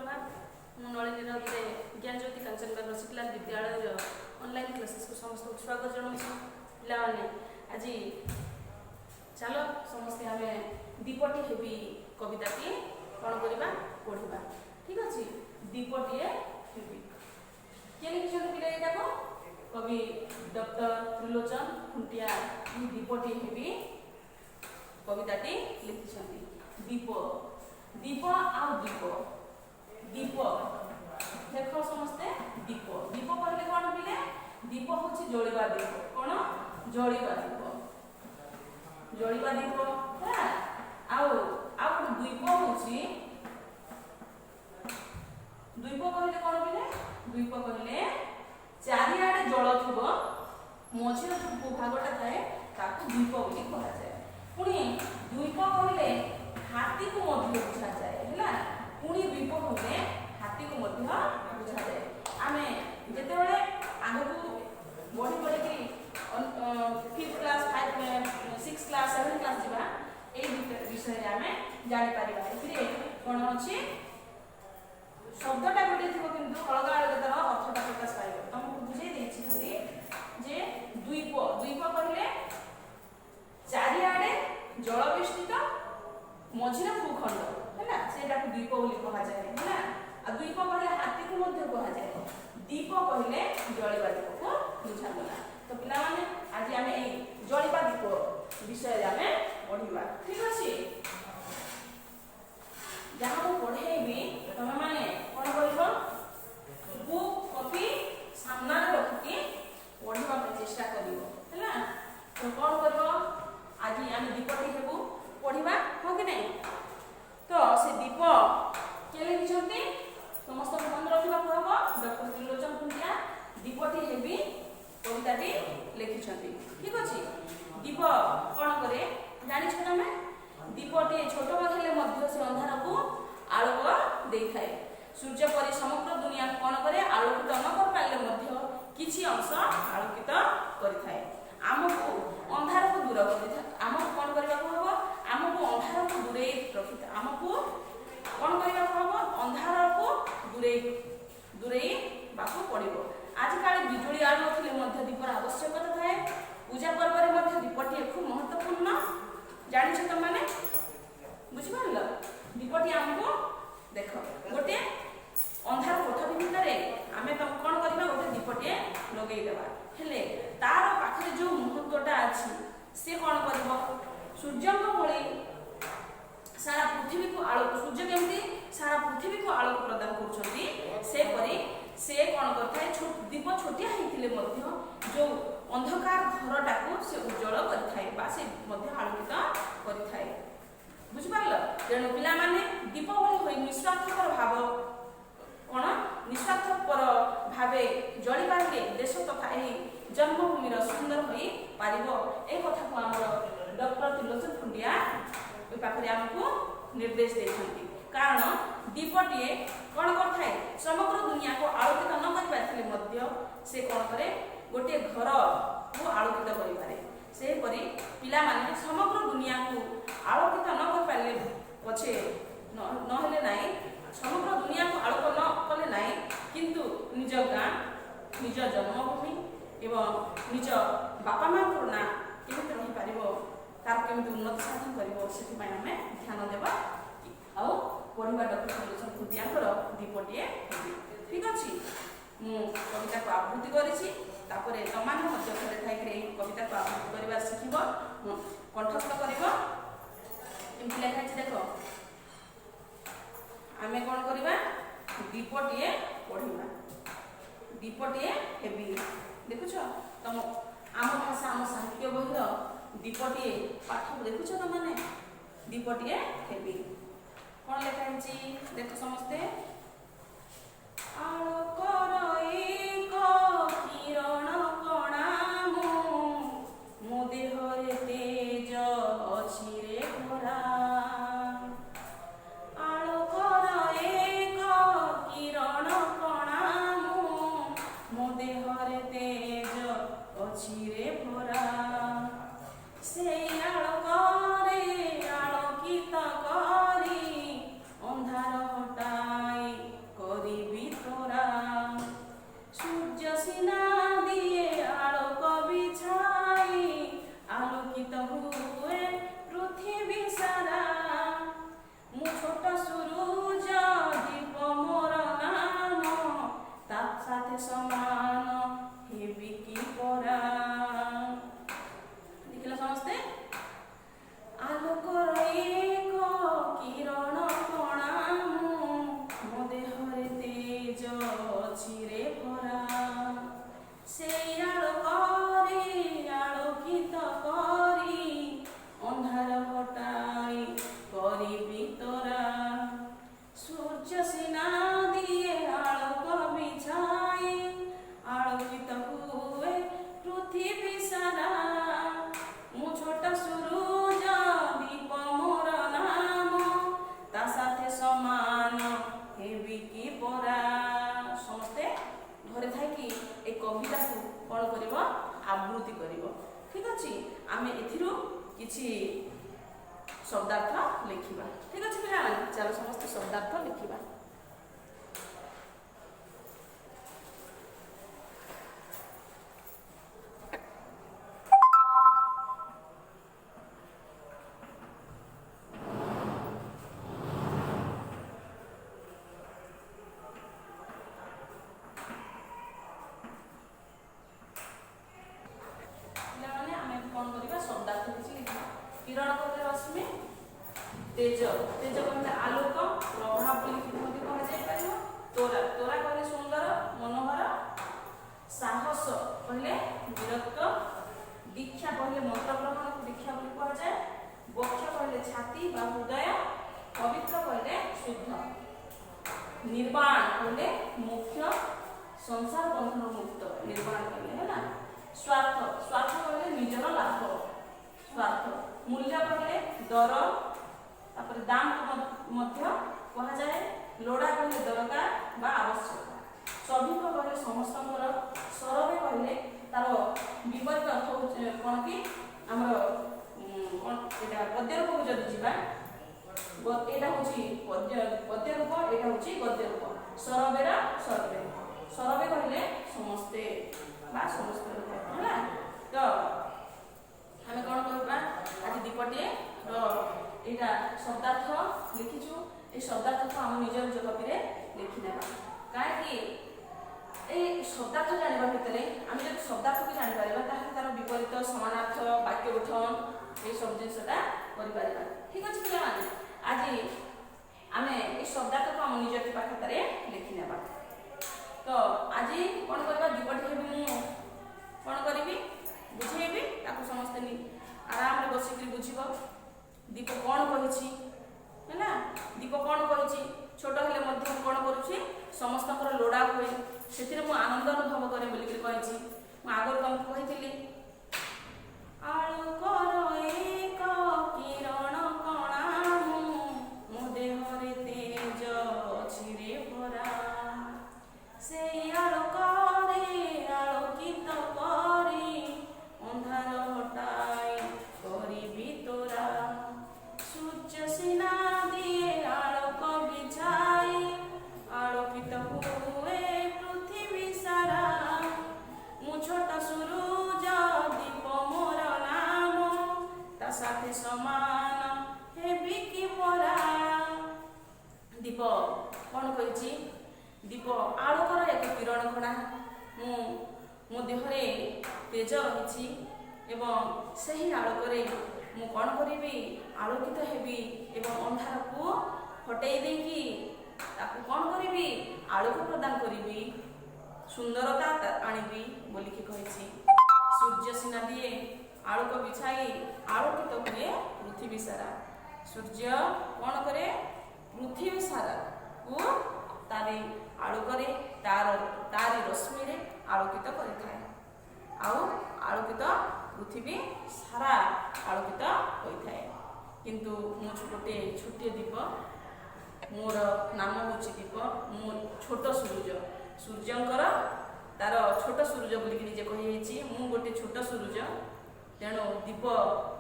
सुप्रभात मु नलिनी राउतरे ज्ञान ज्योति कांचनबाग रसिकलाल विद्यालय ऑनलाइन क्लासेस को समस्त स्वागत जनाऊँ पिलाने आज चलो समस्ते आम दीपटी हेबी कविताटी कौन करवा पढ़ा ठीक अच्छे दीपटी हेबी किए लिखिं पिला यहाँ कवि डॉक्टर त्रिलोचन खुंटिया दीपटी हेबी कविताटी लिखिं दीप दीप आउ दीप दीप देख समस्ते दीप दीप कहले कौन पिले दीप हूँ जलिवा दीप कौन जलिवा दीप है आउ द्वीप हूँ द्वीप कहले कौन पिले द्वीप कहले चारिआडे जल थुब मझिर जो भूभागटा थाए ताकू द्वीप बोली कहा जाए पुणी द्वीप कहले हाथी को मध्य बुझा जाए है पुणी द्वीप कहले हाथी को मध्य बुझा जाए आमे जेतेबेले आगु बढ़ी बढ़ी कि 5th क्लास 6 क्लास 7 क्लास जीवा ए विषय रे आमे जानि परिबा एथिरे कोन अछि शब्दटा गोटे थिबो किंतु अलग अलग तरह अर्थटा प्रकाश पाइबो तुमको बुझाई देछि खाली जे द्वीप द्वीप कहले चारिआडे जल विस्तृत मझिरे भूखंड है सेटा द्वीप बोली कहा जाए है आ द्वीप कहले हाथी को मध्य कहा जाए दीप कहले जलिवा दीप को बुझागला तो पिला माने आज आमे ए जलिवा दीप विषय आमे पढ़िबा ठीक अछि जहाँ को पढ़ेबी तमे माने कोन करबो बुक कॉपी सामना रखी पढ़िबा के चेष्टा करिवो हैला तो कोन करबो आज आमे दीपटी हेबु पढ़िबा हो कि नहीं तो से दीप के लिखिछंती समस्त मन रखिबा कहबो डॉक्टर त्रिलोचन खुंटिया दीपटी हेबी कविताटी लिखिछंती ठीक अछि दीप कोन करे जानि छ तमे दीपटी छोट बखले मध्य से अंधार को आलोक देखाए सूर्य परि समग्र दुनिया कोन करे आलोकित न कर पाले मध्य किछि अंश आलोकित करिथाए आमको अंधार को दूर करिथा आमको कोन करबा कहबो आमको अंधार को दूरे रखिता आमको कोन करबा कहबो अंधार को दूरे बाकू पड़िबो आज काल बिजुली आलो नथिले मध्य दीपर आवश्यकता थाए पूजा पर्व रे मध्य दीपटी खूब महत्वपूर्ण जानि छ त माने बुझि पारल दीपटी हमको देख गोटे अंधार कोठा भितरे आमे त कोन करबा गोटे दीपटी लगेई देबा हेले तार पाखरे जो महत्वटा अछि से कोन करबो सूर्य को भली सारा पृथ्वी को आलोक सूर्य केमती सारा पृथ्वी को आलोक प्रदान करछंती से परी से कोन करथाय दीप छोटिया हेतिले मध्य जो अंधकार घरटा को से उज्जवल करथाय बा से मध्य आलोकित करथाय बुझि पारल तेणु पिला माने दीप भली होई निस्वार्थपर भाव कोन निस्वार्थपर भावे जळी पारले देश तथा एही जन्मभूमि सुंदर होई पारिबो ए कथा को हमर डॉक्टर त्रिलोचन खुंटिया पाखरे हमको निर्देश देछंती कारण दीपटिए कोन करथाय समग्र दुनिया को आलोकित न करि पाथिले मध्य से कोन करे गोटे घर को आलोकित करि पारे से परी पिला माने समग्र दुनिया को आलोकित न करि पाले पछे न हेले नाही समग्र दुनिया को आलोक न कले नाही किंतु निज गां निज जन्मभूमि एवं निज बापा माँ को ना केମିତି रही पारिबो तार केମିତି उन्नति साधन करिवो सेति पय हमें ध्यान देबा आउ पढ़िबा डॉक्टर त्रिलोचन खुंटियाकर दीपटिए ठीक अछि मु कविता को आवृत्ति करिछि तापरे तमान मध्य घरे थाई के कविता को आवृत्ति करबा सिखिबो कंठस्थ करिवो एमति लेखा अछि देखो आमे कोन करिबा दीपटिए पढ़िबा दीपटिए हेबी देखुछ तुम आम भाषा आम साहित्य बहिर दीपटिए पाठ देखुछ तुम माने दीपटिए हेबी कौन लेखा है देख समस्ते आलोकर एक किरण कणा मो देहरे तेज अछि रे भरा आलोकर एक किरण कणा मो देहरे तेज अछि रे भरा से आलोकरे आलोकित करी अंधार हटाई ସୂର୍ଯ୍ୟ ସିନା ଦିଏ ଆଲୋକ ବିଛାଇ ଆଲୋକିତ ହୁଏ ପୃଥିବୀ ସାରା ମୁଁ ଛୋଟ ସୂରୁଜ ଦୀପ ମୋର ନାମ ତା ସାଥେ ସମାନ ହେବି କି ପରା। ସମସ୍ତେ ଘରେ ଥାଇକି ଏ କବିତାକୁ କ'ଣ କରିବ ଆବୃତ୍ତି କରିବ। ଠିକ୍ ଅଛି, ଆମେ ଏଥିରୁ କିଛି ଶବ୍ଦାର୍ଥ ଲେଖିବା। ଠିକ୍ ଅଛି ପିଲାମାନେ, ଚାଲ ସମସ୍ତେ ଶବ୍ଦାର୍ଥ ଲେଖିବା। ପିଲାମାନେ ଆମେ କ'ଣ କରିବା ଶବ୍ଦାର୍ଥ କିଛି ଲେଖିବା। କିରଣ କହିଲେ ରଶ୍ମି, ତେଜ, ତେଜ କହିଲେ ଆଲୋକ, ପ୍ରଭାବ ବୋଲି ମଧ୍ୟ କୁହାଯାଇପାରିବ। ତୋରା, ତୋରା କହିଲେ ସୁନ୍ଦର ମନୋହର। ସାହସ କହିଲେ ବୀରତ୍ୱ। ଦୀକ୍ଷା କହିଲେ ମନ୍ତ୍ର ଗ୍ରହଣକୁ ଦୀକ୍ଷା ବୋଲି କୁହାଯାଏ। ବକ୍ଷ କହିଲେ ଛାତି ବା ହୃଦୟ। ପବିତ୍ର କହିଲେ ଶୁଦ୍ଧ। ନିର୍ବାଣ କହିଲେ ମୁଖ୍ୟ, ସଂସାର ବନ୍ଧନ ମୁକ୍ତ ନିର୍ବାଣ କହିଲେ ହେଲା। ସ୍ୱାର୍ଥ, ସ୍ୱାର୍ଥ କହିଲେ ନିଜର ଲାଭ ସ୍ୱାର୍ଥ। ମୂଲ୍ୟ କହିଲେ ଦର, ତାପରେ ଦାମକୁ ମଧ୍ୟ କୁହାଯାଏ। ଲୋଡ଼ା କହିଲେ ଦରକାର ବା ଆବଶ୍ୟକ। ସଭିକ କହିଲେ ସମସ୍ତଙ୍କର। ସରବେ କହିଲେ ତାର ବିପରୀତ ଅର୍ଥ ହେଉଛି କ'ଣ କି ଆମର କ'ଣ ଏଇଟା ପଦ୍ୟ ରୂପକୁ ଯଦି ଯିବା, ଏଇଟା ହେଉଛି ପଦ୍ୟ ରୂପ, ଏଇଟା ହେଉଛି ଗଦ୍ୟ ରୂପ। ସରବେର ସରବେ, ସରବେ କହିଲେ ସମସ୍ତେ ବା ସମସ୍ତ ହେଲା। ତ ଆମେ କ'ଣ କରିବା, ଆଜି ଦୀପଟିଏ ଏଇଟା ଶବ୍ଦାର୍ଥ ଲେଖିଛୁ। এই শব্দার্থକୁ ଆମ ନିଜ ନିଜ କପିରେ ଲେଖିନେବା। କାହିଁକି এই ଶବ୍ଦାର୍ଥ ଜାଣିବା ଭିତରେ ଆମେ ଯଦି ଶବ୍ଦାର୍ଥକୁ ଜାଣିପାରିବା ତାହେଲେ ତାର ବିପରୀତ ସମାନାର୍ଥ ବାକ୍ୟ ଗଠନ ଏସବୁ ଜିନିଷଟା କରିପାରିବା। ଠିକ୍ ଅଛି ପିଲାମାନେ, ଆଜି ଆମେ এই ଶବ୍ଦାର୍ଥକୁ ଆମ ନିଜ ଖାତାରେ ଲେଖିନେବା। ତ ଆଜି କ'ଣ କରିବା, ଦୀପଟି ହେବି ମୁଁ କ'ଣ କରିବି ବୁଝେଇବି, ତାକୁ ସମସ୍ତେ ଆରାମରେ ବସିକି ବୁଝିବ। ଦୀପ କ'ଣ କହିଛି ହେଲା, ଦୀପ କ'ଣ କହିଛି, ଛୋଟ ହେଲେ ମଧ୍ୟ କ'ଣ କରୁଛି ସମସ୍ତଙ୍କର ଲୋଡ଼ା ହୁଏ, ସେଥିରେ ମୁଁ ଆନନ୍ଦ ଅନୁଭବ କରେ ବୋଲିକି କହିଛି। ମୁଁ ଆଗରୁ ତମକୁ କହିଥିଲି ଆଲୋକର ଏକ କିରଣ କଣା ମୋ ଦେହରେ ତେଜ ଅଛିରେ ଭରା ସେଇ ଆଲୋକରେ ଆଲୋକିତ କରି ଅନ୍ଧାର ହଟାଇ କରିବି ତୋରା। ସୂର୍ଯ୍ୟ ସିନା ଦିଏ ଆଲୋକ ବିଛାଇ ଆଲୋକିତ ହୁଏ ପୃଥିବୀ ସାରା ମୁଁ ଛୋଟ ସୂରୁଜ ଦୀପ ମୋର ନାମ ତା ସାଥେ ସମାନ ହେବି କି ପରା। ଦୀପ କ'ଣ କରିଛି, ଦୀପ ଆଲୋକର ଏକ କିରଣ କଣା, ମୋ ଦେହରେ ତେଜ ରହିଛି ଏବଂ ସେହି ଆଲୋକରେ ମୁଁ କ'ଣ କରିବି ଆଲୋକିତ ହେବି ଏବଂ ଅନ୍ଧାରକୁ ହଟେଇ ଦେଇକି ତାକୁ କ'ଣ କରିବି ଆଲୋକ ପ୍ରଦାନ କରିବି, ସୁନ୍ଦରତା ଆଣିବି ବୋଲିକି କହିଛି। ସୂର୍ଯ୍ୟ ସିନା ଦିଏ ଆଲୋକ ବିଛାଇ ଆଲୋକିତ ହୁଏ ପୃଥିବୀ ସାରା। ସୂର୍ଯ୍ୟ କ'ଣ କରେ ପୃଥିବୀ ସାରାକୁ ତାରି ଆଲୋକରେ ତାରି ରଶ୍ମିରେ ଆଲୋକିତ କରିଥାଏ। ଆଉ ଆଲୋକିତ ପୃଥିବୀ ସାରା ଆଲୋକିତ ହୋଇଥାଏ। କିନ୍ତୁ ମୁଁ ଗୋଟିଏ ଛୋଟିଏ ଦୀପ, ମୋର ନାମ ହେଉଛି ଦୀପ, ମୁଁ ଛୋଟ ସୂରୁଜ, ସୂର୍ଯ୍ୟଙ୍କର ତାର ଛୋଟ ସୂରୁଜ ବୋଲିକି ନିଜେ କହିଯାଇଛି। ମୁଁ ଗୋଟିଏ ଛୋଟ ସୂରୁଜ, ତେଣୁ ଦୀପ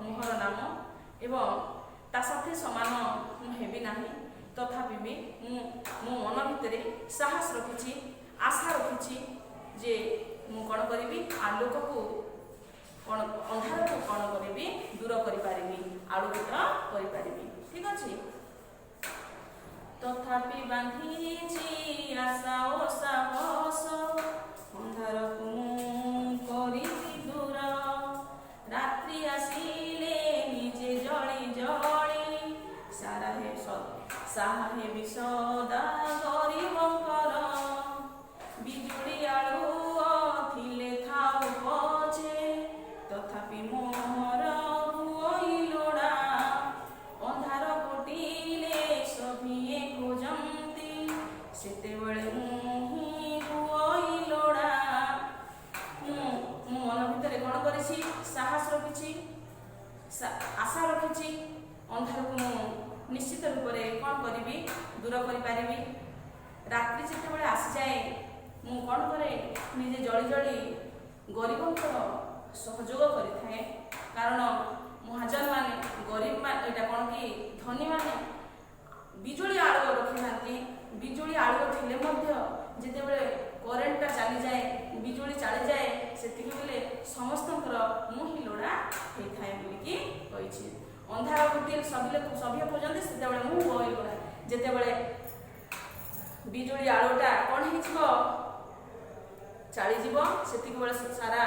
ମୋହର ନାମ ଏବଂ ତା ସାଥେ ସମାନ ମୁଁ ହେବି ନାହିଁ। ତଥାପି ବି ମୁଁ ମୋ ମନ ଭିତରେ ସାହସ ରଖିଛି, ଆଶା ରଖିଛି ଯେ ମୁଁ କ'ଣ କରିବି ଆଲୋକକୁ କ'ଣ ଅନ୍ଧାରକୁ କ'ଣ କରିବି ଦୂର କରିପାରିବି, ଆଲୋକିତ କରିପାରିବି। ଠିକ୍ ଅଛି, ତଥାପି ବାନ୍ଧିଛି ଆଶା ଓ ସାହସ ଅନ୍ଧାରକୁ ମୁଁ କରିଛି ଦୂର। ରାତ୍ରି ଆସିଲେ ନିଜେ ଜଳି ଜଳି ସାହା ହେବି ସଦା ଗରିବଙ୍କର। ବିଜୁଳି ଆଲୁଅ ଥିଲେ ଥାଉ ପଛେ ତଥାପି ମୋହର ହୁଅଇ ଲୋଡ଼ା। ଅନ୍ଧାର ପଟିଲେ ସଭିଏ ଖୋଜନ୍ତି ସେତେବେଳେ ମୁଁ ହିଁ ହୁଅଇ ଲୋଡ଼ା। ମୁଁ ମନ ଭିତରେ କ'ଣ କରିଛି? ସାହସ ରଖିଛି, ଆଶା ରଖିଛି। ଅନ୍ଧାରକୁ ମୁଁ ନିଶ୍ଚିତ ରୂପରେ କ'ଣ କରିବି? ଦୂର କରିପାରିବି। ରାତ୍ରି ଯେତେବେଳେ ଆସିଯାଏ ମୁଁ କ'ଣ କରେ? ନିଜେ ଜଳି ଜଳି ଗରିବଙ୍କର ସହଯୋଗ କରିଥାଏ। କାରଣ ମହାଜନମାନେ, ଗରିବମାନେ, ଏଇଟା କ'ଣ କି ଧନୀମାନେ ବିଜୁଳି ଆଲୁଅ ରଖିଥାନ୍ତି। ବିଜୁଳି ଆଲୁଅ ଥିଲେ ମଧ୍ୟ ଯେତେବେଳେ କରେଣ୍ଟଟା ଚାଲିଯାଏ, ବିଜୁଳି ଚାଲିଯାଏ, ସେତିକି ବେଳେ ସମସ୍ତଙ୍କର ମୁଁ ହିଁ ଲୋଡ଼ା ହେଇଥାଏ ବୋଲିକି କହିଛି। ଅନ୍ଧାର ଗୋଟିଏ ସଭ୍ୟ ଖୋଜନ୍ତି, ସେତେବେଳେ ମୁଁ ହୁଅଇ ଲୋଡ଼ା। ଯେତେବେଳେ ବିଜୁଳି ଆଲୁଅଟା କ'ଣ ହେଇଯିବ? ଚାଲିଯିବ, ସେତିକିବେଳେ ସାରା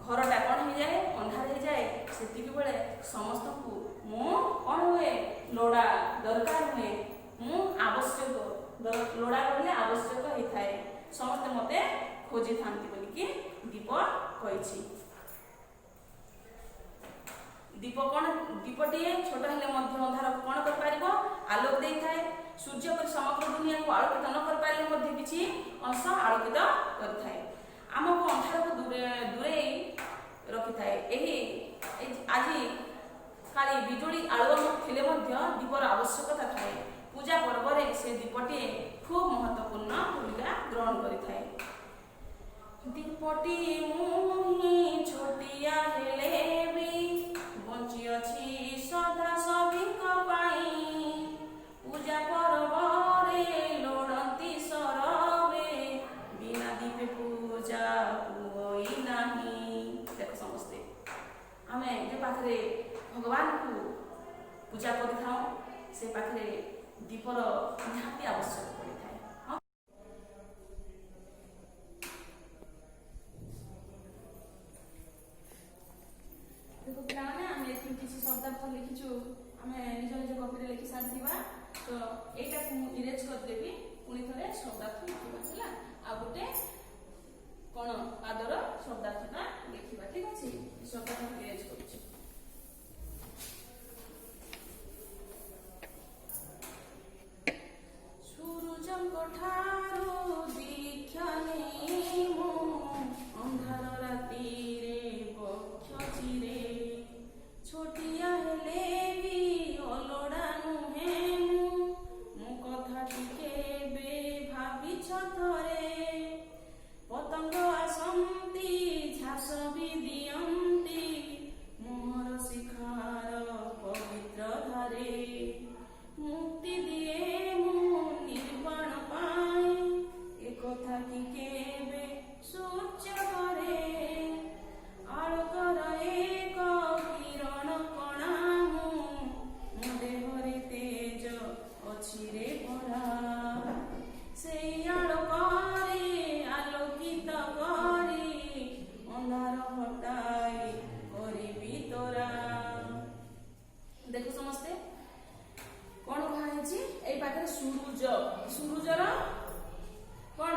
ଘରଟା କ'ଣ ହେଇଯାଏ? ଅନ୍ଧାର ହେଇଯାଏ। ସେତିକିବେଳେ ସମସ୍ତଙ୍କୁ ମୁଁ କ'ଣ ହୁଏ? ଲୋଡ଼ା ଦରକାର ହୁଏ। ମୁଁ ଆବଶ୍ୟକ, ଲୋଡ଼ା କହିଲେ ଆବଶ୍ୟକ ହେଇଥାଏ। ସମସ୍ତେ ମୋତେ ଖୋଜିଥାନ୍ତି ବୋଲିକି ଦୀପ କହିଛି। ଦୀପଟିଏ ଛୋଟ ହେଲେ ମଧ୍ୟ ଅନ୍ଧାରକୁ କ'ଣ କରିପାରିବ? ଆଲୋକ ଦେଇଥାଏ। ସୂର୍ଯ୍ୟ ପରି ସମଗ୍ର ଦୁନିଆକୁ ଆଲୋକିତ ନ କରିପାରିଲେ ମଧ୍ୟ କିଛି ଅଂଶ ଆଲୋକିତ କରିଥାଏ। ଆମକୁ ଅନ୍ଧାରକୁ ଦୂରେଇ ରଖିଥାଏ। ଆଜି କାଲି ବିଜୁଳି ଆଲୁଅ ଥିଲେ ମଧ୍ୟ ଦୀପର ଆବଶ୍ୟକତା ଥାଏ। ପୂଜା ପର୍ବରେ ସେ ଦୀପଟିଏ ଖୁବ୍ ମହତ୍ତ୍ୱପୂର୍ଣ୍ଣ ଭୂମିକା ଗ୍ରହଣ କରିଥାଏ। ଦୀପଟି ମୁଁ ହିଁ ଛୋଟିଆ ହେଲେ ବି ବଞ୍ଚିଅଛି ସଦା ସଭିଙ୍କ ପାଇଁ। ପୂଜା ପର୍ବରେ ଲୋଡ଼ନ୍ତି ସରବେ, ବିନା ଦୀପେ ପୂଜା ହୁଅଇ ନାହିଁ। ଦେଖ ସମସ୍ତେ, ଆମେ ଯେ ପାଖରେ ଭଗବାନଙ୍କୁ ପୂଜା କରିଥାଉ, ସେ ପାଖରେ ଦୀପର ନିହାତି ଆବଶ୍ୟକ ପଡ଼ିଥାଏ। ଦେଖ ପିଲାମାନେ, ଆମେ ଏଠି କିଛି ଶବ୍ଦାର୍ଥ ଲେଖିଛୁ। ଆମେ ନିଜ ନିଜ କପିରେ ଲେଖି ସାରିଥିବା। ତ ଏଇଟାକୁ ମୁଁ ଇରେଜ୍ କରିଦେବି, ପୁଣି ଥରେ ଶବ୍ଦାର୍ଥ ଲେଖିବା ହେଲା। ଆଉ ଗୋଟେ କ'ଣ ପାଦର ଶବ୍ଦାର୍ଥଟା ଲେଖିବା, ଠିକ୍ ଅଛି? ଶବ୍ଦାର୍ଥକୁ ଇରେଜ୍ କରୁଛି। ସୂର୍ଯ୍ୟଙ୍କ ଠାରୁ ଦୀକ୍ଷା ନେଇ ମୁଁ ଅନ୍ଧାର ରାତିରେ ବକ୍ଷ ଚିରେ। ଛୋଟିଆ ହେଲେ ବି ଅଲୋଡ଼ା ନୁହେଁ ମୁଁ କଥାଟି କେବେ ଭାବିଛ ଥରେ? ପତଙ୍ଗ ଆସନ୍ତି, ଝାସ ବି ଦିଅନ୍ତି, ମୋହର ଶିଖାର ପବିତ୍ର ଧାରେ। ମୁକ୍ତି ଦିଏ ମୁଁ ନିର୍ବାଣ ପାଇଁ, ଏକଥା କି କେବେ ସୂର୍ଯ୍ୟ କରେ? ଆଲୋକର ଏକ କିରଣ କଣା ମୁଁ, ମୋ ଦେହରେ ତେଜ ଅଛି ରେ ଭରା। ସେଇ ଆଲୋକରେ ଆଲୋକିତ କରି ଅନ୍ଧାର ହଟାଇ କରିବି ତୋରା। ଦେଖ ସମସ୍ତେ, କ'ଣ କୁହାଯାଇଛି? ଏଇ ପାଖରେ ସୁରୁଜର କ'ଣ?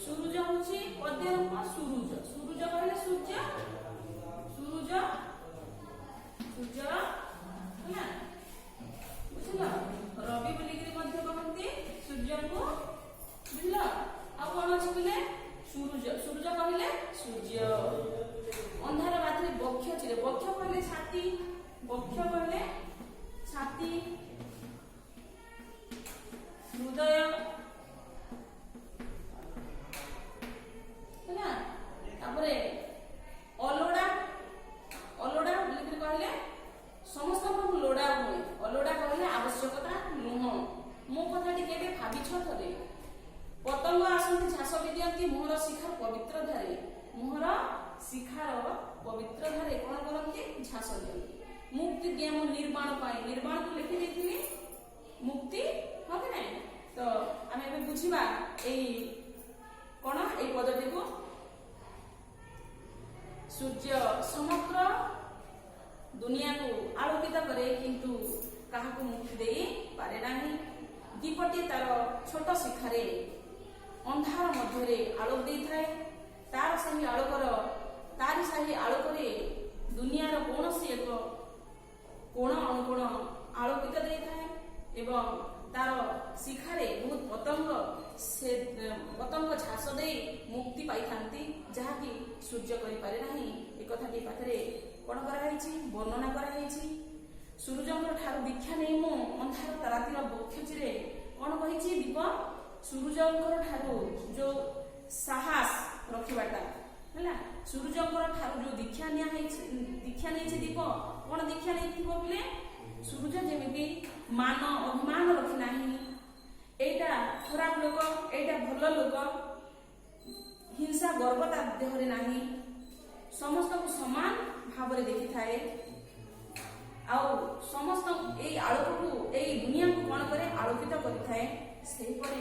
ସୁରୁଜ ହଉଛି ପଦ୍ୟ ରୂପ ସୁରୁଜ। ସୁରୁଜ କହିଲେ ସୂର୍ଯ୍ୟ, ସୂର୍ଯ୍ୟ ହେଲା, ବୁଝିଲ? ରବି ବୋଲିକିରି ମଧ୍ୟ କହନ୍ତି ସୂର୍ଯ୍ୟଙ୍କୁ, ବୁଝିଲ? ଆଉ କ'ଣ ଅଛି କହିଲେ? ସୂରୁଜ କହିଲେ ସୂର୍ଯ୍ୟ। ଅନ୍ଧାର ରାତିରେ ବକ୍ଷ ଚିରେ। ବକ୍ଷ କହିଲେ ଛାତି, ବକ୍ଷ କହିଲେ ଛାତି, ହୃଦୟ ହେଲା। ତାପରେ ଅଲୋଡ଼ା, ଅଲୋଡ଼ା ବୋଲିକିରି କହିଲେ ସମସ୍ତଙ୍କୁ ଲୋଡ଼ା ହୁଏ। ଅଲୋଡ଼ା କହିଲେ ଆବଶ୍ୟକତା ନୁହଁ। ମୋ କଥାଟି କେବେ ଭାବିଛ ଥରେ? ପତଙ୍ଗ ଆସନ୍ତି, ଝାସ ବି ଦିଅନ୍ତି, ମୋହର ଶିଖାର ପବିତ୍ର ଧାରେ। ମୋହର ଶିଖାର ପବିତ୍ର ଧାରେ କ'ଣ କରନ୍ତି? ଝାସ ଦିଅନ୍ତି। ମୁକ୍ତି ଦିଏ ମୁଁ ନିର୍ବାଣ ପାଇଁ। ନିର୍ବାଣକୁ ଲେଖି ଦେଇଥିଲି, ମୁକ୍ତି, ହଁ କି ନାହିଁ? ତ ଆମେ ଏବେ ବୁଝିବା ଏଇ କ'ଣ? ଏଇ ପଦଟିକୁ। ସୂର୍ଯ୍ୟ ସମଗ୍ର ଦୁନିଆକୁ ଆଲୋକିତ କରେ, କିନ୍ତୁ କାହାକୁ ମୁକ୍ତି ଦେଇ ପାରେ ନାହିଁ। ଦୀପଟି ତାର ଛୋଟ ଶିଖାରେ ଅନ୍ଧାର ମଧ୍ୟରେ ଆଲୋକ ଦେଇଥାଏ। ତାରି ସେହି ଆଲୋକରେ ଦୁନିଆର କୌଣସି ଏକ କୋଣ ଅନୁକୋଣ ଆଲୋକିତ ଦେଇଥାଏ ଏବଂ ତାର ଶିଖାରେ ବହୁତ ପତଙ୍ଗ ସେ ପତଙ୍ଗ ଝାସ ଦେଇ ମୁକ୍ତି ପାଇଥାନ୍ତି, ଯାହାକି ସୂର୍ଯ୍ୟ କରିପାରେ ନାହିଁ। ଏକଥାଟି ପାଖରେ କ'ଣ କରାଯାଇଛି? ବର୍ଣ୍ଣନା କରାଯାଇଛି। ସୂର୍ଯ୍ୟଙ୍କ ଠାରୁ ଦୀକ୍ଷା ନେଇ ମୁଁ ଅନ୍ଧାର ରାତିର ବକ୍ଷଚିରେ କ'ଣ କହିଛି? ଦୀପ ସୂର୍ଯ୍ୟଙ୍କର ଠାରୁ ଯୋଉ ସାହସ ରଖିବାଟା ହେଲା, ସୂର୍ଯ୍ୟଙ୍କର ଠାରୁ ଯୋଉ ଦୀକ୍ଷା ନେଇଛି ଦୀପ, କ'ଣ ଦୀକ୍ଷା ନେଇଥିବ ବୋଲେ ସୂର୍ଯ୍ୟ ଯେମିତି ମାନ ଅଭିମାନ ରଖି ନାହିଁ, ଏଇଟା ଖରାପ ଲୋକ, ଏଇଟା ଭଲ ଲୋକ, ହିଂସା ଗର୍ବ ତା ଦେହରେ ନାହିଁ, ସମସ୍ତଙ୍କୁ ସମାନ ଭାବରେ ଦେଖିଥାଏ। ଆଉ ସମସ୍ତ ଏଇ ଆଲୋକକୁ ଏଇ ଦୁନିଆକୁ କ'ଣ କରେ? ଆଲୋକିତ କରିଥାଏ। ସେହିପରି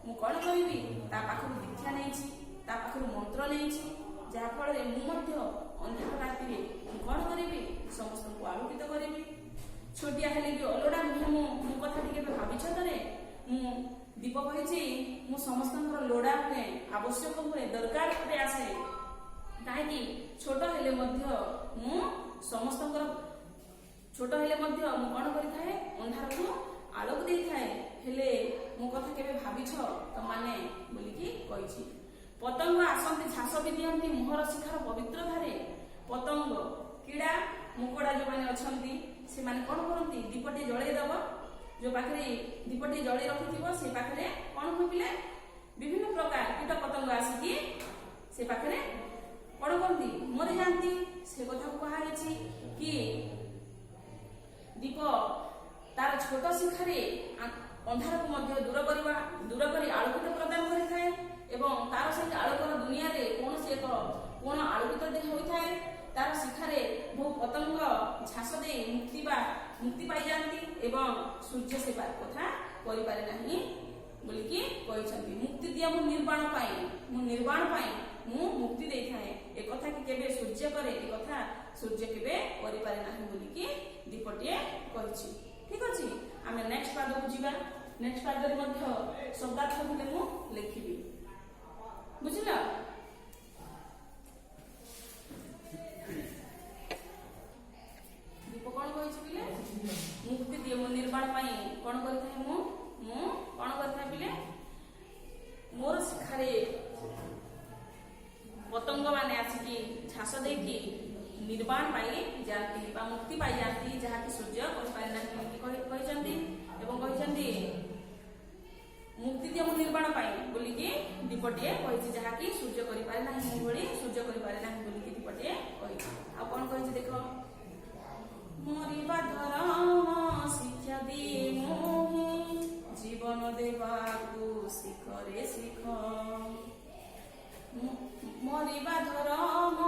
ମୁଁ କ'ଣ କରିବି? ତା ପାଖରୁ ଦୀକ୍ଷା ନେଇଛି, ତା ପାଖରୁ ମନ୍ତ୍ର ନେଇଛି, ଯାହାଫଳରେ ମୁଁ ମଧ୍ୟ ଅନ୍ଧାର ରାତିରେ ମୁଁ କ'ଣ କରିବି? ସମସ୍ତଙ୍କୁ ଆଲୋକିତ କରିବି। ଛୋଟିଆ ହେଲେ ବି ଅଲୋଡ଼ା ନୁହେଁ ମୁଁ, ମୋ କଥାଟି କେବେ ଭାବିଛ ଥରେ? ମୁଁ ଦୀପ କହିଛି ମୁଁ ସମସ୍ତଙ୍କର ଲୋଡ଼ା ହୁଏ, ଆବଶ୍ୟକ ହୁଏ, ଦରକାର ଉପରେ ଆସେ। କାହିଁକି? ଛୋଟ ହେଲେ ମଧ୍ୟ ମୁଁ ସମସ୍ତଙ୍କର ଛୋଟ ହେଲେ ମଧ୍ୟ ମୁଁ କ'ଣ କରିଥାଏ? ଅନ୍ଧାରକୁ ଆଲୋକ ଦେଇଥାଏ। ହେଲେ ମୋ କଥା କେବେ ଭାବିଛ ତମାନେ ବୋଲିକି କହିଛି। ପତଙ୍ଗ ଆସନ୍ତି ଝାସ ବି ଦିଅନ୍ତି ମୋହର ଶିଖାର ପବିତ୍ର ଧାରେ। ପତଙ୍ଗ କିଡ଼ା ମୁକଡ଼ା ଯେଉଁମାନେ ଅଛନ୍ତି ସେମାନେ କ'ଣ କରନ୍ତି? ଦୀପଟି ଜଳେଇ ଦେବ, ଯୋଉ ପାଖରେ ଦୀପଟି ଜଳେଇ ରଖିଥିବ ସେ ପାଖରେ କ'ଣ ହୋଇଥିଲେ? ବିଭିନ୍ନ ପ୍ରକାର କୀଟ ପତଙ୍ଗ ଆସିକି ସେ ପାଖରେ କ'ଣ କରନ୍ତି? ମରିଯାଆନ୍ତି। ସେ କଥାକୁ କୁହାଯାଇଛି କି ଦୀପ ତାର ଛୋଟ ଶିଖାରେ ଅନ୍ଧାରକୁ ମଧ୍ୟ ଦୂର କରି ଆଲୋକିତ ପ୍ରଦାନ କରିଥାଏ ଏବଂ ତାର ସେହି ଆଲୋକର ଦୁନିଆରେ କୌଣସି ଏକ କୋଣ ଆଲୋକିତ ହୋଇଥାଏ। ତାର ଶିଖାରେ ବହୁ ପତଙ୍ଗ ଝାସ ଦେଇ ମୁକ୍ତି ପାଇଯାଆନ୍ତି ଏବଂ ସୂର୍ଯ୍ୟ ସେ କଥା କରିପାରେ ନାହିଁ ବୋଲିକି କହିଛନ୍ତି। ମୁକ୍ତି ଦିଅ ମୁଁ ନିର୍ବାଣ ପାଇଁ ମୁଁ ମୁକ୍ତି ଦେଇଥାଏ। ଏ କଥା କି କେବେ ସୂର୍ଯ୍ୟ କରେ? ଏ କଥା ସୂର୍ଯ୍ୟ କେବେ କରିପାରେ ନାହିଁ ବୋଲିକି ଦୀପଟିଏ କହିଛି। ଠିକ ଅଛି, ଆମେ ନେକ୍ସଟ ପାଦକୁ ଯିବା। ନେକ୍ସଟ ପାଦରେ ମଧ୍ୟ ଶବ୍ଦାର୍ଥ ଥିଲେ ମୁଁ ଲେଖିବି, ବୁଝିଲ? ଦୀପ କ'ଣ କହିଛି ପିଲେ? ମୁକ୍ତି ଦିଏ ମୁଁ ନିର୍ବାଣ ପାଇଁ କ'ଣ କରିଥାଏ? ମୁଁ କ'ଣ କରିଥାଏ ପିଲେ? ମୋର ଶିଖାରେ ପତଙ୍ଗ ମାନେ ଆସିକି ଝାସ ଦେଇକି ନିର୍ବାଣ ପାଇ ଯାଆନ୍ତି ବା ମୁକ୍ତି ପାଇଯାଆନ୍ତି, ଯାହାକି ସୂର୍ଯ୍ୟ କରିପାରେ ନାହିଁ କହିଛନ୍ତି। ଏବଂ କହିଛନ୍ତି ମୁକ୍ତି ଦିଅ ମୁଁ ନିର୍ବାଣ ପାଇଁ ବୋଲିକି ଦୀପଟିଏ କହିଛି, ଯାହାକି ସୂର୍ଯ୍ୟ କରିପାରେ ନାହିଁ, ମୋ ଭଳି ସୂର୍ଯ୍ୟ କରିପାରେ ନାହିଁ ବୋଲିକି ଦୀପଟିଏ କହିଛି। ଆଉ କ'ଣ କହିଛି ଦେଖ? ମରିବା ଧର୍ମ ଶିକ୍ଷା ଦିଏ ମୋହି, ଜୀବନ ଦେବାକୁ ଶିଖରେ ଶିଖ। ମରିବା ଧର୍ମ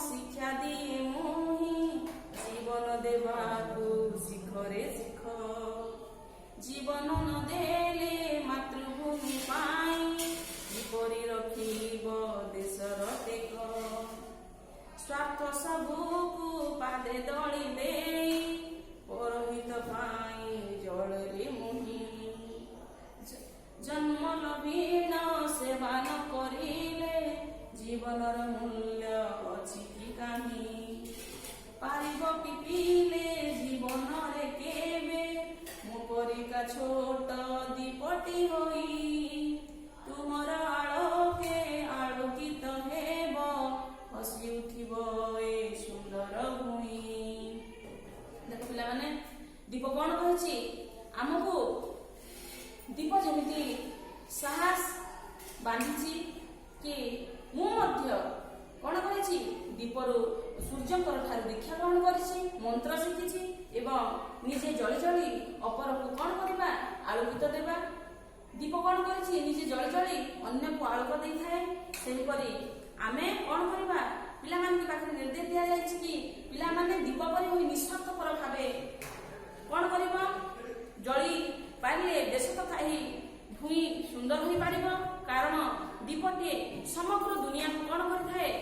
ଶିକ୍ଷା ଦିଏ ମୋହି, ଜୀବନ ଦେବାକୁ ଶିଖରେ ଶିଖ। ଜୀବନ ନ ଦେଲେ ମାତୃଭୂମି ପାଇଁ, କିପରି ରଖିବ ଦେଶର ଟେକ। ସ୍ୱାର୍ଥ ସବୁକୁ ପାଦେ ଦଳି ଦେଇ, ପରହିତ ପାଇଁ ଜଳରେ ମୁହିଁ। ଜନ୍ମ ଲଭିନ ସେବା ନ କରିଲେ, ଜୀବନର ମୂଲ୍ୟ ଅଛି କି କାହିଁ। ପାରିବ ପିପିଲେ ଜୀବନରେ କେବେ, ମୋ ପରିକା ଛୋଟ ଦୀପଟି ହୋଇ। ତୁମର ଆଲୋକେ ଆଲୋକିତ ହେବ, ହସି ଉଠିବ ଏ ସୁନ୍ଦର ଭୂଇଁ। ଦେଖ ପିଲାମାନେ, ଦୀପ କ'ଣ କହିଛି ଆମକୁ? ଦୀପ ଯେମିତି ସାହସ ବାନ୍ଧିଛି କି ମୁଁ ମଧ୍ୟ କ'ଣ କରିଛି? ଦୀପରୁ ସୂର୍ଯ୍ୟଙ୍କର ଠାରୁ ଦୀକ୍ଷା ଗ୍ରହଣ କରିଛି, ମନ୍ତ୍ର ଶିଖିଛି ଏବଂ ନିଜେ ଜଳି ଜଳି ଅପରକୁ କ'ଣ କରିବା? ଆଲୋକିତ ଦେବା। ଦୀପ କ'ଣ କରିଛି? ନିଜେ ଜଳି ଜଳି ଅନ୍ୟକୁ ଆଲୋକ ଦେଇଥାଏ। ସେହିପରି ଆମେ କ'ଣ କରିବା? ପିଲାମାନଙ୍କ ପାଖରେ ନିର୍ଦ୍ଦେଶ ଦିଆଯାଇଛି କି ପିଲାମାନେ ଦୀପ ପରି ହୋଇ ନିଃସ୍ୱାର୍ଥପର ଭାବେ କ'ଣ କରିବ? ଜଳି ପାରିଲେ ଦେଶ ତଥା ଏହି ଭୂଇଁ ସୁନ୍ଦର ହୋଇପାରିବ। କାରଣ ଦୀପଟିଏ ସମଗ୍ର ଦୁନିଆକୁ କ'ଣ କରିଥାଏ?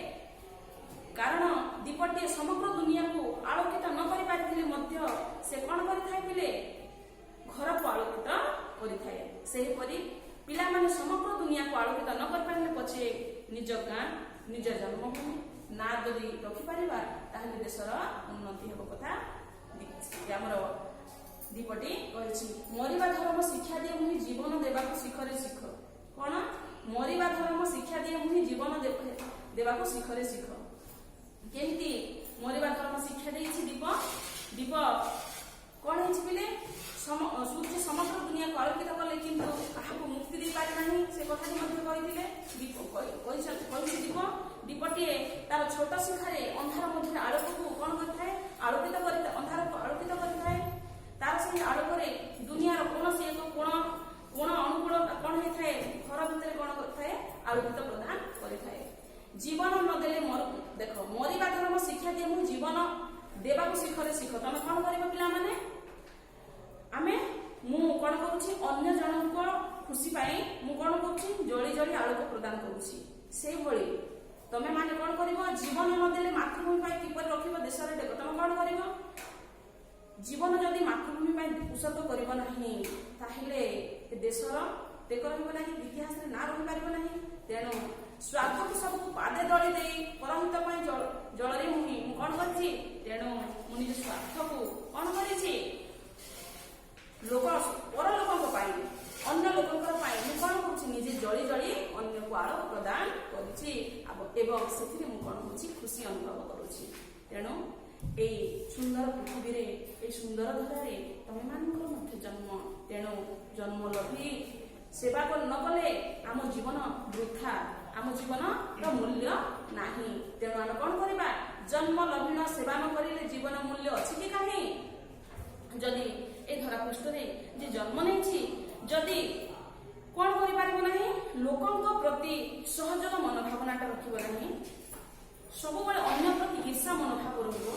କାରଣ ଦୀପଟିଏ ସମଗ୍ର ଦୁନିଆକୁ ଆଲୋକିତ ନ କରିପାରିଥିଲେ ମଧ୍ୟ ସେ କ'ଣ କରିଥାଏ ପିଲେ? ଘରକୁ ଆଲୋକିତ କରିଥାଏ। ସେହିପରି ପିଲାମାନେ ସମଗ୍ର ଦୁନିଆକୁ ଆଲୋକିତ ନ କରିପାରିଲେ ପଛେ ନିଜ ଗାଁ, ନିଜ ଜନ୍ମଭୂମି ନା ଯଦି ରଖିପାରିବା, ତାହେଲେ ଦେଶର ଉନ୍ନତି ହେବ କଥା ଆମର ଦୀପଟି କହିଛି। ମରିବା ଧର୍ମ ଶିକ୍ଷା ଦିଏ ମୁହିଁ, ଜୀବନ ଦେବାକୁ ଶିଖରେ ଶିଖ। मरिबा धर्म शिक्षा दिए मुहि जीवन देवाको शिखरे शिख केमती मरिबा धर्म शिक्षा देइछि दीप दीप कौन है पिले सूर्य समग्र दुनिया को आलोकित कले किंतु काहाको मुक्ति दे पारे नाही से कथाटी मध्ये कहिथिले दीप कहि दीप दीपटी तार छोट शिखारे अंधार मध्य आलोक को कौन करथाय आलोकित करथाय अंधार को आलोकित करथाय तार से आलोक रे दुनिया रो कोनोसी एक कोण अनुकूल कौन होइथाय घर भितर कौन करथाय आलोकित प्रदान करिथाय जीवन न देले देखो मरिबा धर्म शिक्षा दिए मु जीवन देवाको शिखरे शिख तमे कौन करिबो पिला माने आमे मु कौन करूछि अन्य जनक खुशी पाई मु कौन करूछि जळी जळी आलोक प्रदान करूछि से भଳି तमे माने कौन करिवो जीवन न देले मातृभूमि पाई किपर रखिबो देश रे देखो तमे कौन करिवो जीवन जदि मातृभूमि पाई उत्सर्ग करिवो नाही ताहेले ए देशर टेक रहिबो नाही इतिहास रे ना रहि पारिबो नाही तेनु स्वार्थ को सब पादे दଳି देई परहित पाई जळरे मुहि मु कौन करछि तेनु मु निज स्वार्थ को कौन करिछि लोक पर लोक अन्य लोक मु कौन कर निजे जली जली अन्य को आलोक प्रदान करुच्ची एवं से कौन हो खुशी अनुभव करुच्ची तेणु यही सुंदर पृथ्वी ए सुंदर धरारे तमे मान जन्म तेणु जन्म लभी सेवा न कले आम जीवन वृथा आम जीवन मूल्य नाही तेणु आम कौन करवा जन्म लभीन सेवा न करिले जीवन मूल्य अच्छी कि कहीं जदि ए धरा पृष्ठ जे जन्म नहीं जदि कौन कर लोकों प्रति सहयोग मनोभावनाटा रखिब नहीं सब अन्य प्रति ईर्षा मनोभाव रखिब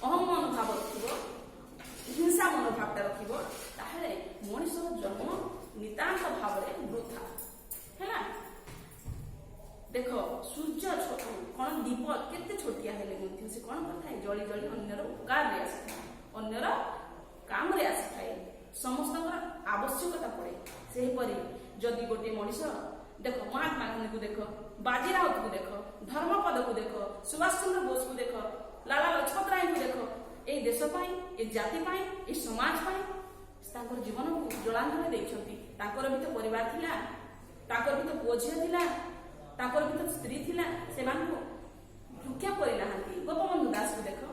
अहम मनोभाव रखिब हिंसा मनोभावटा रखिब ताहले मनुष्यर जन्म नितांत भाव वृथा है देख सूर्य कौन दीप केते छोटिया हेले से कौन करता जली जली अन्यर उपकार रे आसी अन्यर काम रे आसी थाए समस्त आवश्यकता पड़े से परी जदि गोटे मनीष देख महात्मा गांधी को देख बाजीराउत को देख धर्मपद को देख सुभाष चंद्र बोस को देख लाला लजपत राय को देख ए देश पाई ए जाति पाई ए समाज पाई तांकर जीवन को जलांधन देइछंती तांकर भी तो परिवार थिला तांकर भी तो पुओ झियो थिला तांकर भी तो स्त्री थिला से मान को भूख्या परि नाहंती गोपबंधु दास को देख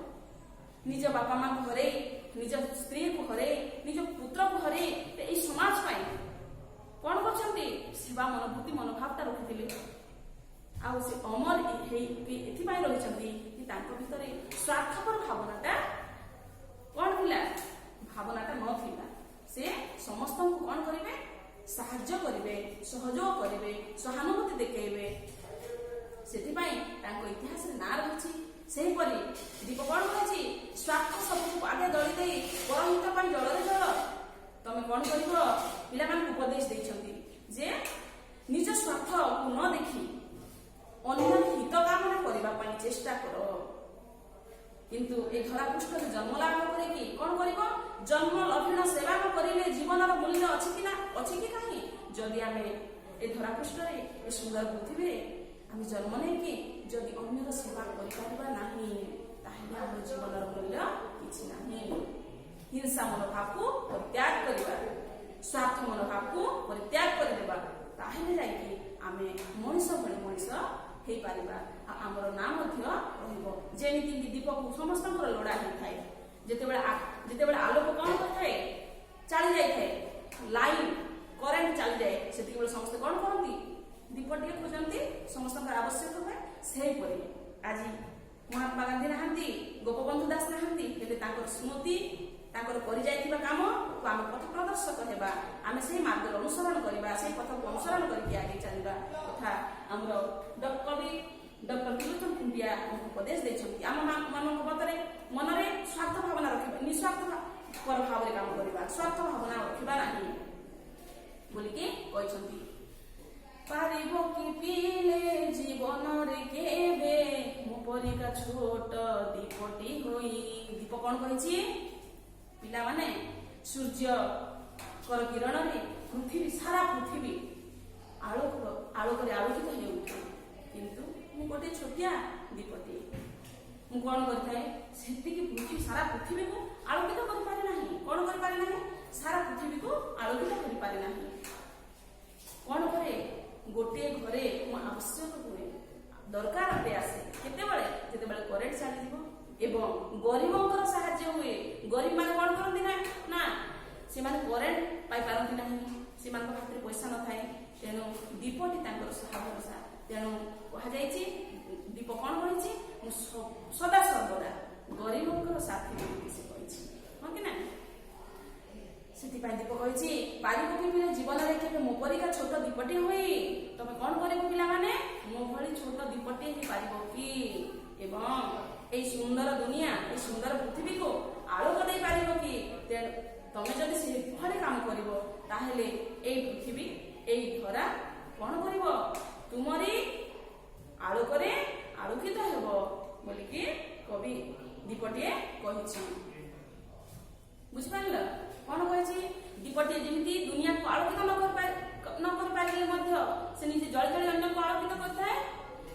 निज बापा मां को हरे निज स्त्री को हरे निज पुत्र को हरे ए समाज पाई कौन करछंती सेवा मनोभूति मनोभावता रखिथिले आ से अमर एथि पाई रहिछंती कि तांको भितरे स्वार्थपर भावनाटा कौन थिला भावनाटा न थिला से समस्त को कौन करिवे साहाय्य करिवे सहयोग करिवे सहानुभूति देखेइबे सेथि पाई तांको इतिहास रे ना रहिछि सेही परी दीप कौन कहछि स्वार्थ सबको आगे दଳି देई परहित पाई जळरे जळ तमे कौन करिवो पिला मान उपदेश दैछंती जे निज स्वार्थ को न देखि अन्य हित कामना करबा पाई चेष्टा करो किंतु ए धरा पृष्ठ जन्म लाभ करेकि कौन करिवो जन्म लभीन सेवा न करिले जीवनर मूल्य अछि कि काहे जदि आमे ए धरा पृष्ठ रे ए सुंदर पृथ्वी रे आमे जन्म नै कि जदि अन्यर सेवा करि पारिबा नाही ताहेले आम जीवनर मूल्य किछि नाही हिंसा मनोभाव को परित्याग करिबा स्वार्थ मनोभाव को परित्याग कर देबा ताहेले जाई आमे मनुष्य भଳି मनुष्य हे पारिबा आमर नाम मध्य रहिबो जेमिति दीप को समस्त लोड़ा हे थाए जेतेबेले आलोक कौन करथाए चली जाय थाए लाइन करेंट चली जाए सेति बेले समस्त कौन करती दीपटी खोजती समस्त आवश्यक हुए से परी आज महात्मा गांधी नहांती गोपबंधु दास नहांती हेले तांकर स्मृति तांकर करि जायतिबा काम को आम पथ प्रदर्शक हेबा आमे से मार्ग अनुसरण करबा से पथ को अनुसरण करके आगे चलबा तथा हमरो डॉक्टर विलोचन कुंडिया उपदेश दैछंती आम मानक मतरे मनरे स्वार्थ भावना रखिबा निस्वार्थ पर भावरे काम करबा स्वार्थ भावना रखिबा नाही बोली के कहछंती पारिबो कि पीले जीवन रे केबे मो परिका छोट दीपटी होई दीप कोन कहिछि पिला माने सूर्य कर किरण रे पृथ्वी सारा पृथ्वी आलोक रे आलोकित हे उठे किंतु मु गोटे छोटिया दीपटी मु कोन करथाय सेति कि पृथ्वी सारा पृथ्वी को आलोकित कर पारे नाही कोन कर पारे नाही सारा पृथ्वी को आलोकित कर पारे नाही कोन करे गोटे घरे ଆବଶ୍ୟକ ହୁଏ, ଦରକାର ଅଟେ ଆସେ କେତେବେଳେ, ଯେତେବେଳେ କରେଣ୍ଟ ଚାଲିଯିବ ଏବଂ ଗରିବଙ୍କର ସାହାଯ୍ୟ ହୁଏ। ଗରିବ ମାନେ କଣ କରନ୍ତି ନା ସେମାନେ କରେଣ୍ଟ ପାଇପାରନ୍ତି ନାହିଁ, ସେମାନଙ୍କ ପାଖରେ ପଇସା ନଥାଏ, ତେଣୁ ଦୀପଟି ତାଙ୍କର ସହା ଭରସା। ତେଣୁ କୁହାଯାଇଛି ଦୀପ କଣ କହିଛି, ମୁଁ ସଦା ସର୍ବଦା ଗରିବଙ୍କର ସାଥୀ ବୋଲି ସେ କହିଛି, ହଁ କି ନା? ସେଥିପାଇଁ ଦୀପ କହିଛି ପାରିବ କି ପିଲା ଜୀବନରେ କେବେ ମୋ ପରିକା ଛୋଟ ଦୀପଟି ହୋଇ ତମେ କଣ କରିବ ପିଲାମାନେ, ମୋ ଭଳି ଛୋଟ ଦୀପଟି ହେଇପାରିବ କି ଏବଂ এই ସୁନ୍ଦର ଦୁନିଆ, এই ସୁନ୍ଦର ପୃଥିବୀକୁ ଆଲୋକ ଦେଇପାରିବ କି? ତେଣୁ ତମେ ଯଦି ସେଭଳି କାମ କରିବ ତାହେଲେ এই ପୃଥିବୀ, এই ଧରା କଣ କରିବ, ତୁମରି ଆଲୋକରେ ଆଲୋକିତ ହେବ ବୋଲିକି କବି ଦୀପଟିଏ କହିଛି। ବୁଝିପାରିଲ କଣ କହିଛି? ଦୀପଟିଏ ଯେମିତି ଦୁନିଆକୁ ଆଲୋକିତ ନ କରିପାରିଲେ ମଧ୍ୟ ସେ ନିଜେ ଜଳି ଜଳି ଅନ୍ୟକୁ ଆଲୋକିତ କରିଥାଏ,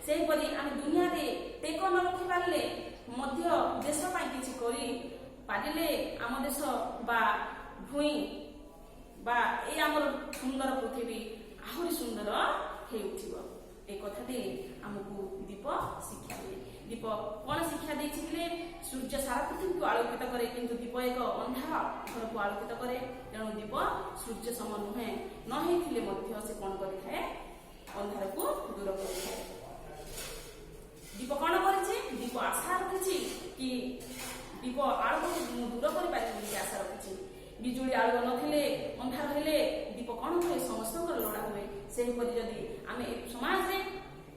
ସେହିପରି ଆମେ ଦୁନିଆରେ ଟେକ ନ ରଖିପାରିଲେ ମଧ୍ୟ ଦେଶ ପାଇଁ କିଛି କରି ପାରିଲେ ଆମ ଦେଶ ବା ଭୂଇଁ ବା এই ଆମର ସୁନ୍ଦର ପୃଥିବୀ ଆହୁରି ସୁନ୍ଦର ହେଇ ଉଠିବ। এই কথাটি ଆମକୁ ଦୀପ ଶିକ୍ଷା ଦିଏ। ଦୀପ କଣ ଶିକ୍ଷା ଦେଇଛି ହେଲେ ସୂର୍ଯ୍ୟ ସାରା ପୃଥିବୀକୁ ଆଲୋକିତ କରେ, କିନ୍ତୁ ଦୀପ ଏକ ଅନ୍ଧାର ଘରକୁ ଆଲୋକିତ କରେ। ତେଣୁ ଦୀପ ସୂର୍ଯ୍ୟ ସମ ନୁହେଁ, ନ ହେଇଥିଲେ ମଧ୍ୟ ସେ କଣ କରିଥାଏ, ଅନ୍ଧାରକୁ ଦୂର କରିଥାଏ। ଦୀପ କଣ କରିଛି, ଦୀପ ଆଶା ରଖିଛି କି ଦୀପ ଆଲୋକକୁ ମୁଁ ଦୂର କରିପାରିବି ବୋଲି ଆଶା ରଖିଛି। ବିଜୁଳି ଆଲୋକ ନଥିଲେ, ଅନ୍ଧାର ହେଲେ ଦୀପ କଣ ହୁଏ, ସମସ୍ତଙ୍କର ଲୋଡ଼ା ହୁଏ। ସେହିପରି ଯଦି ଆମେ ସମାଜରେ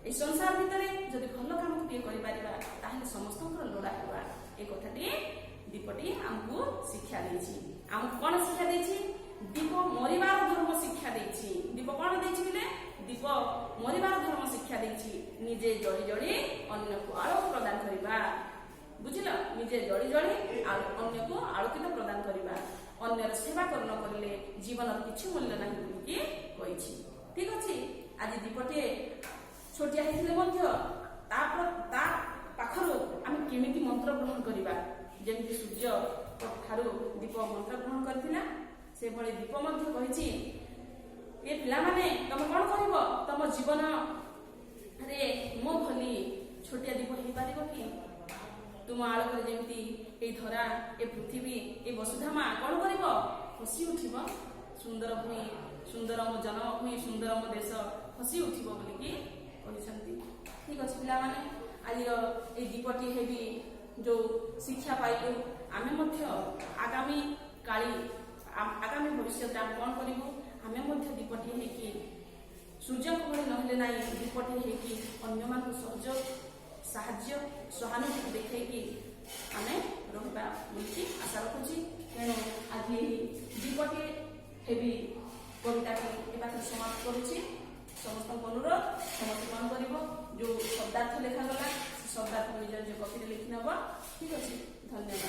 এই ସଂସାର ଭିତରେ ଯଦି ଭଲ କାମଟିଏ କରିପାରିବା ତାହେଲେ ସମସ୍ତଙ୍କର ଲୋଡ଼ା ହେବା। ଏ କଥାଟି ଦୀପଟି ଆମକୁ ଶିକ୍ଷା ଦେଇଛି। ଆମକୁ କଣ ଶିକ୍ଷା ଦେଇଛି, ଦୀପ ମରିବାର ଧର୍ମ ଶିକ୍ଷା ଦେଇଛି। ଦୀପ କଣ ଦେଇଛି ବୋଲେ, ଦୀପ ମରିବାର ଧର୍ମ ଶିକ୍ଷା ଦେଇଛି। ନିଜେ ଜଳି ଜଳି ଅନ୍ୟକୁ ଆଲୋକ ପ୍ରଦାନ କରିବା। ବୁଝିଲ, ନିଜେ ଜଳି ଜଳି ଅନ୍ୟକୁ ଆଲୋକିତ ପ୍ରଦାନ କରିବା। ଅନ୍ୟର ସେବା ନ କରିଲେ ଜୀବନର କିଛି ମୂଲ୍ୟ ନାହିଁ ବୋଲିକି କହିଛି। ଠିକ ଅଛି, ଆଜି ଦୀପଟିଏ ଛୋଟିଆ ହେଇଥିଲେ ମଧ୍ୟ ତା ପାଖରୁ ଆମେ କେମିତି ମନ୍ତ୍ର ଗ୍ରହଣ କରିବା, ଯେମିତି ସୂର୍ଯ୍ୟ ଠାରୁ ଦୀପ ମନ୍ତ୍ର ଗ୍ରହଣ କରିଥିଲା, ସେଭଳି ଦୀପ ମଧ୍ୟ କହିଛି ଏ ପିଲାମାନେ ତମେ କଣ କରିବ, ତମ ଜୀବନରେ ମୋ ଭଳି ଛୋଟିଆ ଦୀପ ହେଇପାରିବ କି? ତୁମ ଆଲୋକରେ ଯେମିତି এই ଧରା, ଏ ପୃଥିବୀ, ଏ ବସୁଧା ମା କଣ କରିବ, ହସି ଉଠିବ। ସୁନ୍ଦର ଭୂଇଁ, ସୁନ୍ଦର ମୋ ଜନ୍ମଭୂଇଁ, ସୁନ୍ଦର ମୋ ଦେଶ ହସି ଉଠିବ ବୋଲିକି କହିଛନ୍ତି। ଠିକ ଅଛି ପିଲାମାନେ, ଆଜିର এই ଦୀପଟି ହେବି ଯୋଉ ଶିକ୍ଷା ପାଇଲୁ, ଆମେ ମଧ୍ୟ ଆଗାମୀ ଭବିଷ୍ୟତରେ ଆମେ କଣ କରିବୁ, ଆମେ ମଧ୍ୟ ଦୀପଟି ହେଇକି ସୂର୍ଯ୍ୟଙ୍କ ଭଳି ନହେଲେ ନାହିଁ, ଦୀପଟି ହେଇକି ଅନ୍ୟମାନଙ୍କୁ ସହଯୋଗ, ସାହାଯ୍ୟ, ସହାନୁଭୂତି ଦେଖେଇକି ଆମେ ରହିବା ବୋଲିକି ଆଶା ରଖୁଛି। ତେଣୁ ଆଜି ଦୀପଟି ହେବି କବିତାଟି ଏ ପାଖରେ ସମାପ୍ତ କରୁଛି। ସମସ୍ତଙ୍କୁ ଅନୁରୋଧ, ସମସ୍ତେ କଣ କରିବ, ଯୋଉ ଶବ୍ଦାର୍ଥ ଲେଖାଗଲା ସେ ଶବ୍ଦାର୍ଥ ନିଜ ନିଜ କପିରେ ଲେଖି ନେବ। ଠିକ ଅଛି, ଧନ୍ୟବାଦ।